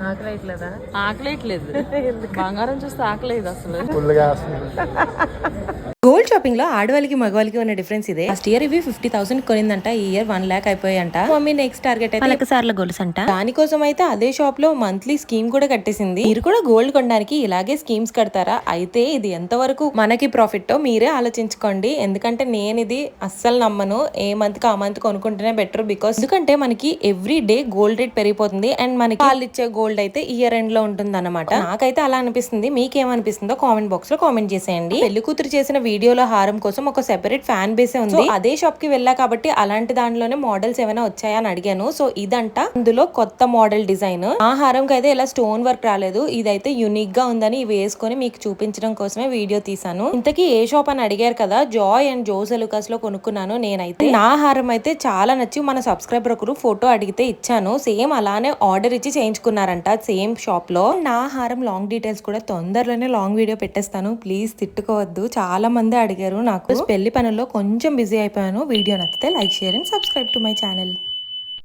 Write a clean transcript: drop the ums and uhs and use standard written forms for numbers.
ఆకలేయట్లేదా? ఆకలేయట్లేదు. బంగారం చూస్తే ఆకలేదు అసలు. గోల్డ్ షాపింగ్ లో ఆడవాళ్ళకి మగవాళ్ళకి ఉన్న డిఫరెన్స్ ఇదే. లాస్ట్ ఇయర్ ఇవి 50,000 కొనిందంట, ఈ ఇయర్ 1 lakh అయిపోయాయంట. మమ్మీ నెక్స్ట్ టార్గెట్ అయితే 1,00,000 గోల్స్ అంట. దానికోసం అయితే అదే షాప్ లో మంత్లీ స్కీమ్ కూడా కట్టేసింది. మీరు కూడా గోల్డ్ కొనడానికి ఇలాగే స్కీమ్స్ కడతారా? అయితే ఇది ఎంత వరకు మనకి ప్రాఫిట్ మీరే ఆలోచించుకోండి. ఎందుకంటే నేను ఇది అస్సలు నమ్మను. ఏ మంత్ కి ఆ మంత్ కొనుక్కుంటేనే బెటర్. బికాస్ ఎందుకంటే మనకి ఎవ్రీ డే గోల్డ్ రేట్ పెరిగిపోతుంది. అండ్ మనకి వాళ్ళు ఇచ్చే గోల్డ్ అయితే ఇయర్ ఎండ్ లో ఉంటుంది అనమాట. నాకైతే అలా అనిపిస్తుంది. మీకేమనిపిస్తుందో కామెంట్ బాక్స్ లో కామెంట్ చేసేయండి. పెళ్లి కూతురు చేసిన వీడియోలో హారం కోసం ఒక సెపరేట్ ఫ్యాన్ బేసే ఉంది. అదే షాప్ కి వెళ్ళా కాబట్టి అలాంటి దానిలోనే మోడల్స్ ఏమైనా వచ్చాయా అని అడిగాను. సో ఇదంట అందులో కొత్త మోడల్ డిజైన్. ఆ హారం కి అయితే ఇలా స్టోన్ వర్క్ రాలేదు. ఇదైతే యూనిక్ గా ఉందని ఇవి వేసుకొని మీకు చూపించడం కోసమే వీడియో తీసాను. ఇంతకీ ఏ షాప్ అని అడిగారు కదా, జాయ్ అండ్ జోస్ ఎలుకాస్ లో కొనుక్కున్నాను నేనైతే. నా హారం అయితే చాలా నచ్చి మన సబ్స్క్రైబర్ ఒకరు ఫోటో అడిగితే ఇచ్చాను. సేమ్ అలానే ఆర్డర్ ఇచ్చి చేయించుకున్నారంట సేమ్ షాప్ లో. నా హారం లాంగ్ డీటెయిల్స్ కూడా తొందరలోనే లాంగ్ వీడియో పెట్టేస్తాను. ప్లీజ్ తిట్టుకోవద్దు. చాలా మంది అడిగారు. నాకు పెళ్లి పనుల్లో కొంచెం బిజీ అయిపోయాను. వీడియో నచ్చితే like, share and subscribe to my channel.